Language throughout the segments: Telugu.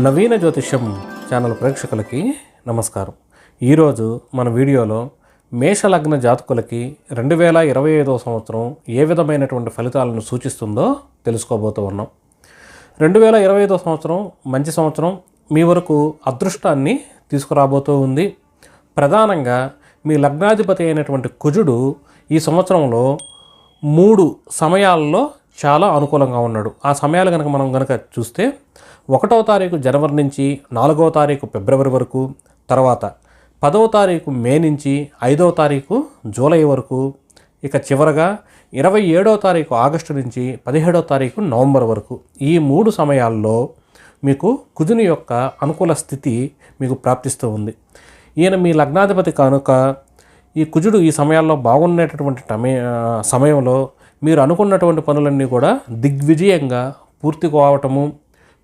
నవీన జ్యోతిష్యం ఛానల్ ప్రేక్షకులకి నమస్కారం. ఈరోజు మన వీడియోలో మేషలగ్న జాతకులకి 2025 సంవత్సరం ఏ విధమైనటువంటి ఫలితాలను సూచిస్తుందో తెలుసుకోబోతూ ఉన్నాం. 2025 సంవత్సరం మంచి సంవత్సరం, మీ వరకు అదృష్టాన్ని తీసుకురాబోతూ ఉంది. ప్రధానంగా మీ లగ్నాధిపతి అయినటువంటి కుజుడు ఈ సంవత్సరంలో 3 సమయాల్లో చాలా అనుకూలంగా ఉన్నాడు. ఆ సమయాలు మనం చూస్తే 1వ తారీఖు జనవరి నుంచి 4వ తారీఖు ఫిబ్రవరి వరకు, తర్వాత 10వ తారీఖు మే నుంచి 5వ తారీఖు జూలై వరకు, ఇక చివరగా 27వ తారీఖు ఆగస్టు నుంచి 17వ తారీఖు నవంబర్ వరకు. ఈ 3 సమయాల్లో మీకు కుజుని యొక్క అనుకూల స్థితి మీకు ప్రాప్తిస్తూ ఉంది. ఈయన మీ లగ్నాధిపతి కనుక ఈ కుజుడు ఈ సమయాల్లో బాగున్నటువంటి సమయంలో మీరు అనుకున్నటువంటి పనులన్నీ కూడా దిగ్విజయంగా పూర్తి కావటము,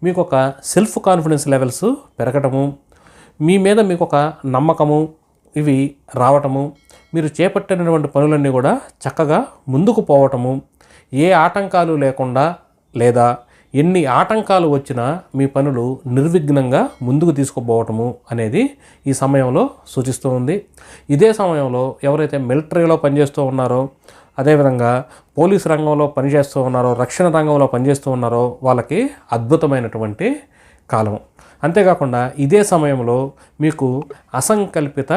మీకు ఒక సెల్ఫ్ కాన్ఫిడెన్స్ లెవెల్స్ పెరగటము, మీ మీద మీకు ఒక నమ్మకము ఇవి రావటము, మీరు చేపట్టినటువంటి పనులన్నీ కూడా చక్కగా ముందుకు పోవటము, ఏ ఆటంకాలు లేకుండా లేదా ఎన్ని ఆటంకాలు వచ్చినా మీ పనులు నిర్విఘ్నంగా ముందుకు తీసుకుపోవటము అనేది ఈ సమయంలో సూచిస్తూ ఉంది. ఇదే సమయంలో ఎవరైతే మిలిటరీలో పనిచేస్తూ ఉన్నారో, అదేవిధంగా పోలీసు రంగంలో పనిచేస్తూ ఉన్నారో, రక్షణ రంగంలో పనిచేస్తూ ఉన్నారో వాళ్ళకి అద్భుతమైనటువంటి కాలం. అంతేకాకుండా ఇదే సమయంలో మీకు అసంకల్పిత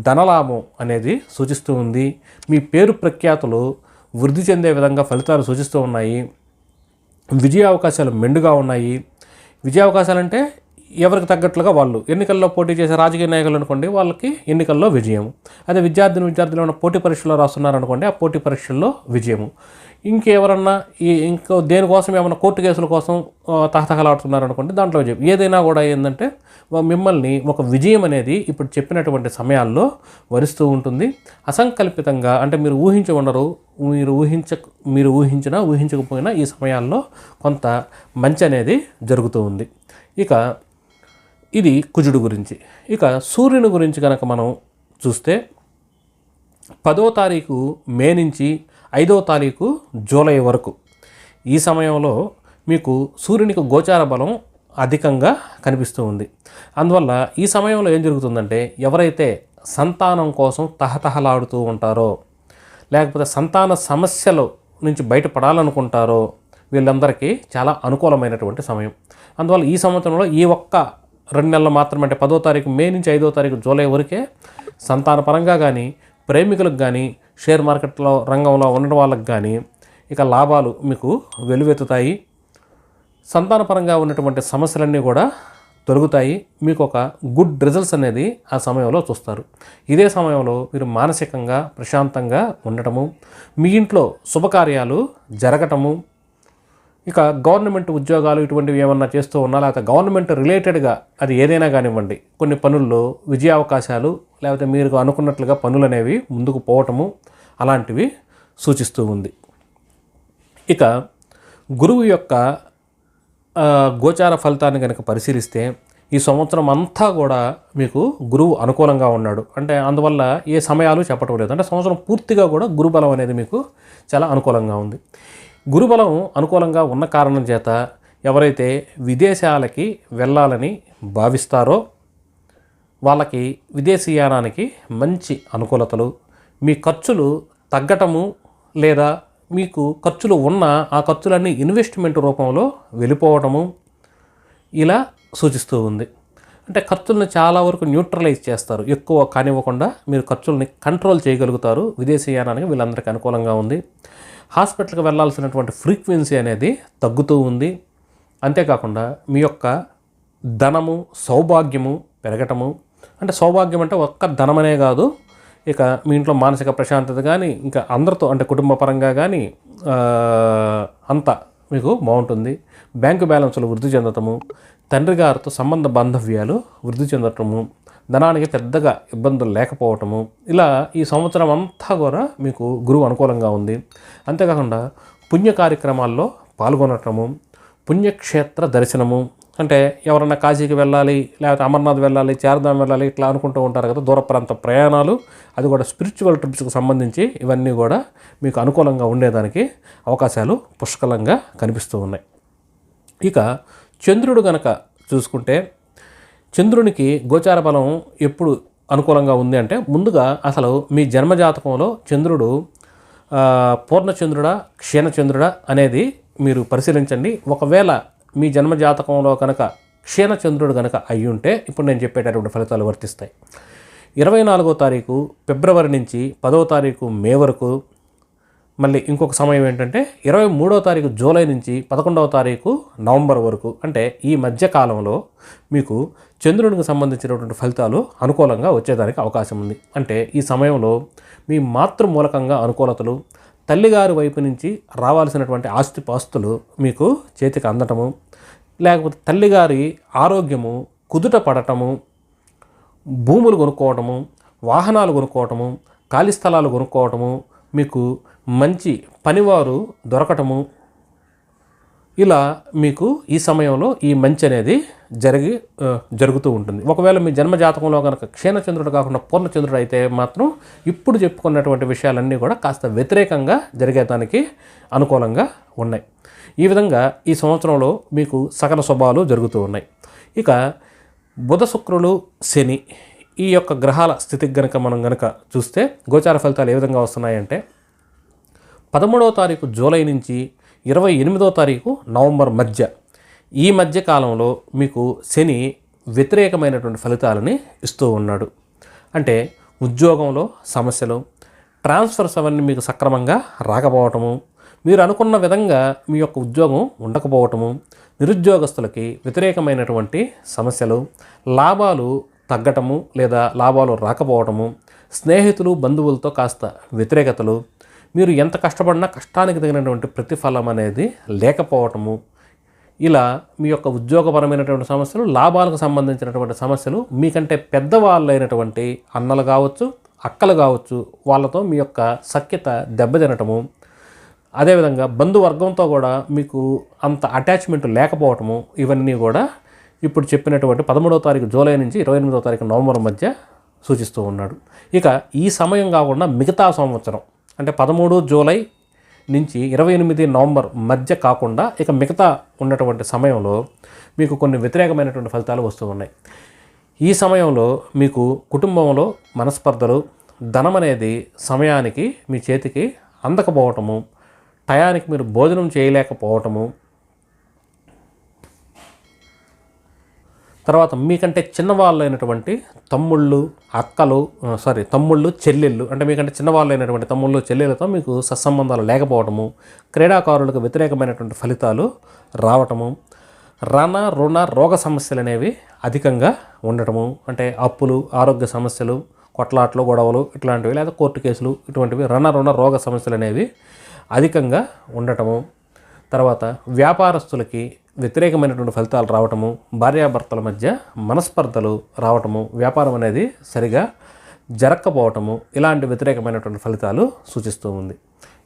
ధనలాభం అనేది సూచిస్తూ ఉంది. మీ పేరు ప్రఖ్యాతులు వృద్ధి చెందే విధంగా ఫలితాలు సూచిస్తూ ఉన్నాయి. విజయ అవకాశాలు మెండుగా ఉన్నాయి. విజయ అవకాశాలు అంటే ఎవరికి తగ్గట్లుగా వాళ్ళు ఎన్నికల్లో పోటీ చేసే రాజకీయ నాయకులు అనుకోండి, వాళ్ళకి ఎన్నికల్లో విజయం. అదే విద్యార్థులు ఉన్న పోటీ పరీక్షల్లో రాస్తున్నారనుకోండి, ఆ పోటీ పరీక్షల్లో విజయము. ఇంకెవరన్నా ఇంకో దేనికోసం ఏమైనా కోర్టు కేసుల కోసం తహతహలాడుతున్నారనుకోండి, దాంట్లో విజయం. ఏదైనా కూడా ఏంటంటే మిమ్మల్ని ఒక విజయం అనేది ఇప్పుడు చెప్పినటువంటి సమయాల్లో వరిస్తూ ఉంటుంది. అసంకల్పితంగా అంటే మీరు ఊహించి ఉండరు, మీరు ఊహించినా ఊహించకపోయినా ఈ సమయాల్లో కొంత మంచి అనేది జరుగుతూ ఉంది. ఇక ఇది కుజుడు గురించి. ఇక సూర్యుని గురించి కనుక మనం చూస్తే 10వ తారీఖు మే నుంచి 5వ తారీఖు జూలై వరకు ఈ సమయంలో మీకు సూర్యునికి గోచార బలం అధికంగా కనిపిస్తూ ఉంది. అందువల్ల ఈ సమయంలో ఏం జరుగుతుందంటే, ఎవరైతే సంతానం కోసం తహతహలాడుతూ ఉంటారో, లేకపోతే సంతాన సమస్యల నుంచి బయటపడాలనుకుంటారో వీళ్ళందరికీ చాలా అనుకూలమైనటువంటి సమయం. అందువల్ల ఈ సంవత్సరంలో ఈ ఒక్క 2 నెలలు మాత్రమే, అంటే 10వ తారీఖు మే నుంచి 5వ తారీఖు జూలై వరకే సంతాన పరంగా కానీ, ప్రేమికులకు కానీ, షేర్ మార్కెట్లో రంగంలో ఉండడం వాళ్ళకి కానీ ఇక లాభాలు మీకు వెలువెత్తుతాయి. సంతానపరంగా ఉన్నటువంటి సమస్యలన్నీ కూడా తొలగుతాయి. మీకు ఒక గుడ్ రిజల్ట్స్ అనేది ఆ సమయంలో చూస్తారు. ఇదే సమయంలో మీరు మానసికంగా ప్రశాంతంగా ఉండటము, మీ ఇంట్లో శుభకార్యాలు జరగటము, ఇక గవర్నమెంట్ ఉద్యోగాలు ఇటువంటివి ఏమన్నా చేస్తూ ఉన్నా, లేకపోతే గవర్నమెంట్ రిలేటెడ్గా అది ఏదైనా కానివ్వండి, కొన్ని పనుల్లో విజయ అవకాశాలు, లేకపోతే మీరు అనుకున్నట్లుగా పనులు అనేవి ముందుకు పోవటము అలాంటివి సూచిస్తూ ఉంది. ఇక గురువు యొక్క గోచార ఫలితాన్ని కనుక పరిశీలిస్తే ఈ సంవత్సరం అంతా కూడా మీకు గురువు అనుకూలంగా ఉన్నాడు. అంటే అందువల్ల ఏ సమయాలు చెప్పటం లేదు. అంటే సంవత్సరం పూర్తిగా కూడా గురుబలం అనేది మీకు చాలా అనుకూలంగా ఉంది. గురుబలం అనుకూలంగా ఉన్న కారణం చేత ఎవరైతే విదేశాలకి వెళ్ళాలని భావిస్తారో వాళ్ళకి విదేశీయానానికి మంచి అనుకూలతలు, మీ ఖర్చులు తగ్గటము లేదా మీకు ఖర్చులు ఉన్న ఆ ఖర్చులన్నీ ఇన్వెస్ట్మెంట్ రూపంలో వెళ్ళిపోవటము ఇలా సూచిస్తూ ఉంది. అంటే ఖర్చులను చాలా వరకు న్యూట్రలైజ్ చేస్తారు, ఎక్కువ కానివ్వకుండా మీరు ఖర్చుల్ని కంట్రోల్ చేయగలుగుతారు. విదేశీయానానికి వీళ్ళందరికీ అనుకూలంగా ఉంది. హాస్పిటల్కి వెళ్ళాల్సినటువంటి ఫ్రీక్వెన్సీ అనేది తగ్గుతూ ఉంది. అంతేకాకుండా మీ యొక్క ధనము, సౌభాగ్యము పెరగటము. అంటే సౌభాగ్యం అంటే ఒక్క ధనమనే కాదు, ఇక మీ ఇంట్లో మానసిక ప్రశాంతత కానీ, ఇంకా అందరితో అంటే కుటుంబ పరంగా కానీ అంతా మీకు బాగుంటుంది. బ్యాంకు బ్యాలెన్సులు వృద్ధి చెందటము, తండ్రి గారితో సంబంధ బాంధవ్యాలు వృద్ధి చెందటము, ధనానికి పెద్దగా ఇబ్బందులు లేకపోవటము, ఇలా ఈ సంవత్సరం అంతా కూడా మీకు గురువు అనుకూలంగా ఉంది. అంతేకాకుండా పుణ్య కార్యక్రమాల్లో పాల్గొనటము, పుణ్యక్షేత్ర దర్శనము, అంటే ఎవరన్నా కాశీకి వెళ్ళాలి, లేకపోతే అమర్నాథ్ వెళ్ళాలి, చార్ధాం వెళ్ళాలి ఇట్లా అనుకుంటూ ఉంటారు కదా, దూర ప్రాంత ప్రయాణాలు, అది కూడా స్పిరిచువల్ ట్రిప్స్కి సంబంధించి ఇవన్నీ కూడా మీకు అనుకూలంగా ఉండేదానికి అవకాశాలు పుష్కలంగా కనిపిస్తూ ఉన్నాయి. ఇక చంద్రుడు గనక చూసుకుంటే చంద్రునికి గోచార బలం ఎప్పుడు అనుకూలంగా ఉంది అంటే ముందుగా అసలు మీ జన్మజాతకంలో చంద్రుడు పూర్ణచంద్రుడా క్షీణచంద్రుడా అనేది మీరు పరిశీలించండి. ఒకవేళ మీ జన్మజాతకంలో కనుక క్షీణచంద్రుడు కనుక అయ్యి ఉంటే ఇప్పుడు నేను చెప్పేటటువంటి ఫలితాలు వర్తిస్తాయి. 24వ తారీఖు ఫిబ్రవరి నుంచి 10వ తారీఖు మే వరకు, మళ్ళీ ఇంకొక సమయం ఏంటంటే 23వ తారీఖు జూలై నుంచి 11వ తారీఖు నవంబర్ వరకు, అంటే ఈ మధ్య కాలంలో మీకు చంద్రునికి సంబంధించినటువంటి ఫలితాలు అనుకూలంగా వచ్చేదానికి అవకాశం ఉంది. అంటే ఈ సమయంలో మీ మాతృమూలకంగా అనుకూలతలు, తల్లిగారి వైపు నుంచి రావాల్సినటువంటి ఆస్తిపాస్తులు మీకు చేతికి అందటము, లేకపోతే తల్లిగారి ఆరోగ్యము కుదుట పడటము, భూములు కొనుక్కోవటము, వాహనాలు కొనుక్కోవటము, ఖాళీ స్థలాలు కొనుక్కోవటము, మీకు మంచి పనివారు దొరకటము, ఇలా మీకు ఈ సమయంలో ఈ మంచి అనేది జరుగుతూ ఉంటుంది. ఒకవేళ మీ జన్మజాతకంలో కనుక క్షీణచంద్రుడు కాకుండా పూర్ణచంద్రుడు అయితే మాత్రం ఇప్పుడు చెప్పుకున్నటువంటి విషయాలన్నీ కూడా కాస్త వ్యతిరేకంగా జరిగేదానికి అనుకూలంగా ఉన్నాయి. ఈ విధంగా ఈ సంవత్సరంలో మీకు సకల శుభాలు జరుగుతూ ఉన్నాయి. ఇక బుధ శుక్రులు శని ఈ యొక్క గ్రహాల స్థితికి కనుక మనం కనుక చూస్తే గోచార ఫలితాలు ఏ విధంగా వస్తున్నాయంటే 13వ తారీఖు జూలై నుంచి 28వ తారీఖు నవంబర్ మధ్య, ఈ మధ్య కాలంలో మీకు శని వ్యతిరేకమైనటువంటి ఫలితాలని ఇస్తూ ఉన్నాడు. అంటే ఉద్యోగంలో సమస్యలు, ట్రాన్స్ఫర్స్ అవన్నీ మీకు సక్రమంగా రాకపోవటము, మీరు అనుకున్న విధంగా మీ యొక్క ఉద్యోగం ఉండకపోవటము, నిరుద్యోగస్తులకి వ్యతిరేకమైనటువంటి సమస్యలు, లాభాలు తగ్గటము లేదా లాభాలు రాకపోవటము, స్నేహితులు బంధువులతో కాస్త వ్యతిరేకతలు, మీరు ఎంత కష్టపడినా కష్టానికి తగినటువంటి ప్రతిఫలం అనేది లేకపోవటము, ఇలా మీ యొక్క ఉద్యోగపరమైనటువంటి సమస్యలు, లాభాలకు సంబంధించినటువంటి సమస్యలు, మీకంటే పెద్దవాళ్ళైనటువంటి అన్నలు కావచ్చు, అక్కలు కావచ్చు, వాళ్ళతో మీ యొక్క సఖ్యత దెబ్బతినటము, అదేవిధంగా బంధువర్గంతో కూడా మీకు అంత అటాచ్మెంట్ లేకపోవటము, ఇవన్నీ కూడా ఇప్పుడు చెప్పినటువంటి 13వ తారీఖు జూలై నుంచి 28వ తారీఖు నవంబర్ మధ్య సూచిస్తూ ఉన్నాడు. ఇక ఈ సమయం కాకుండా మిగతా సంవత్సరం అంటే 13 జూలై నుంచి 28 నవంబర్ మధ్య కాకుండా ఇక మిగతా ఉన్నటువంటి సమయంలో మీకు కొన్ని వ్యతిరేకమైనటువంటి ఫలితాలు వస్తూ ఉన్నాయి. ఈ సమయంలో మీకు కుటుంబంలో మనస్పర్ధలు, ధనం అనేది సమయానికి మీ చేతికి అందకపోవటము, టయానికి మీరు భోజనం చేయలేకపోవటము, తర్వాత మీకంటే చిన్నవాళ్ళైనటువంటి తమ్ముళ్ళు చెల్లెళ్ళు, అంటే మీకంటే చిన్నవాళ్ళైనటువంటి తమ్ముళ్ళు చెల్లెళ్ళతో మీకు సత్సంబంధాలు లేకపోవటము, క్రీడాకారులకు వ్యతిరేకమైనటువంటి ఫలితాలు రావటము, రుణ రోగ సమస్యలు అనేవి అధికంగా ఉండటము, అంటే అప్పులు, ఆరోగ్య సమస్యలు, కొట్లాట్లు, గొడవలు ఇట్లాంటివి, లేదా కోర్టు కేసులు ఇటువంటివి రుణ రోగ సమస్యలు అనేవి అధికంగా ఉండటము, తర్వాత వ్యాపారస్తులకి వ్యతిరేకమైనటువంటి ఫలితాలు రావటము, భార్యాభర్తల మధ్య మనస్పర్ధలు రావటము, వ్యాపారం అనేది సరిగా జరగకపోవటము, ఇలాంటి వ్యతిరేకమైనటువంటి ఫలితాలు సూచిస్తూ ఉంది.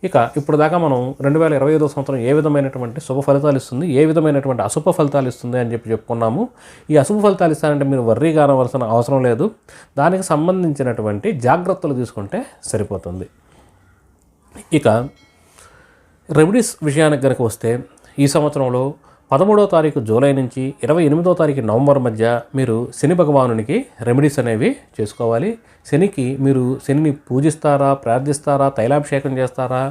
ఇక ఇప్పుడు దాకా మనం 2025వ సంవత్సరం ఏ విధమైనటువంటి శుభ ఫలితాలు ఇస్తుంది, ఏ విధమైనటువంటి అశుభ ఫలితాలు ఇస్తుంది అని చెప్పుకున్నాము. ఈ అశుభ ఫలితాలు ఇస్తానంటే మీరు వర్రీ కానవలసిన అవసరం లేదు, దానికి సంబంధించినటువంటి జాగ్రత్తలు తీసుకుంటే సరిపోతుంది. ఇక రెమెడీస్ విషయానికి కనుక వస్తే ఈ సంవత్సరంలో 13వ తారీఖు జూలై నుంచి 28వ తారీఖు నవంబర్ మధ్య మీరు శని భగవానునికి రెమెడీస్ అనేవి చేసుకోవాలి. శనికి మీరు శనిని పూజిస్తారా, ప్రార్థిస్తారా, తైలాభిషేకం చేస్తారా,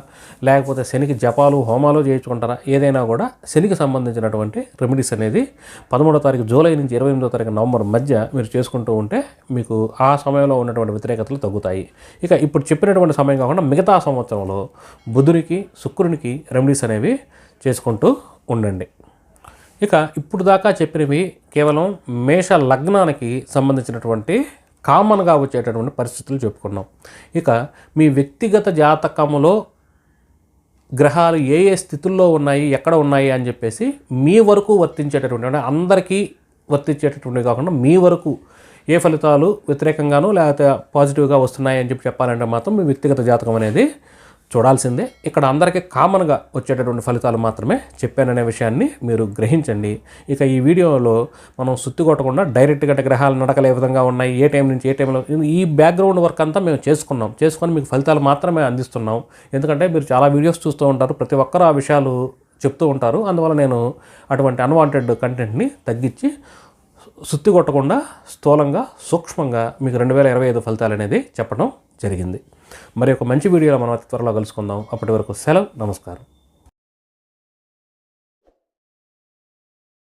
లేకపోతే శనికి జపాలు హోమాలు చేయించుకుంటారా, ఏదైనా కూడా శనికి సంబంధించినటువంటి రెమెడీస్ అనేది 13వ తారీఖు జూలై నుంచి 28వ తారీఖు నవంబర్ మధ్య మీరు చేసుకుంటూ ఉంటే మీకు ఆ సమయంలో ఉన్నటువంటి వ్యతిరేకతలు తగ్గుతాయి. ఇక ఇప్పుడు చెప్పినటువంటి సమయం కాకుండా మిగతా సంవత్సరంలో బుధునికి, శుక్రునికి రెమెడీస్ అనేవి చేసుకుంటూ ఉండండి. ఇక ఇప్పుడు దాకా చెప్పినవి కేవలం మేష లగ్నానికి సంబంధించినటువంటి కామన్గా వచ్చేటటువంటి పరిస్థితులు చెప్పుకున్నాం. ఇక మీ వ్యక్తిగత జాతకములో గ్రహాలు ఏ ఏ స్థితుల్లో ఉన్నాయి, ఎక్కడ ఉన్నాయి అని చెప్పేసి మీ వరకు వర్తించేటటువంటి, అంటే అందరికీ వర్తించేటటువంటివి కాకుండా మీ వరకు ఏ ఫలితాలు వ్యతిరేకంగానూ లేకపోతే పాజిటివ్గా వస్తున్నాయి అని చెప్పాలంటే మాత్రం మీ వ్యక్తిగత జాతకం అనేది చూడాల్సిందే. ఇక్కడ అందరికీ కామన్గా వచ్చేటటువంటి ఫలితాలు మాత్రమే చెప్పాననే విషయాన్ని మీరు గ్రహించండి. ఇక ఈ వీడియోలో మనం సుత్తి కొట్టకుండా డైరెక్ట్గా గ్రహాల నడకలు ఏ విధంగా ఉన్నాయి, ఏ టైం నుంచి ఏ టైంలో, ఈ బ్యాక్గ్రౌండ్ వర్క్ అంతా మేము చేసుకొని మీకు ఫలితాలు మాత్రమే అందిస్తున్నాం. ఎందుకంటే మీరు చాలా వీడియోస్ చూస్తూ ఉంటారు, ప్రతి ఒక్కరు ఆ విషయాలు చెప్తూ ఉంటారు. అందువల్ల నేను అటువంటి అన్వాంటెడ్ కంటెంట్ని తగ్గించి సుత్తి కొట్టకుండా స్థూలంగా సూక్ష్మంగా మీకు 2025 ఫలితాలు అనేది చెప్పడం జరిగింది. మరి ఒక మంచి వీడియోలో మనం అతి త్వరలో కలుసుకుందాం. అప్పటి వరకు సెలవు. నమస్కారం.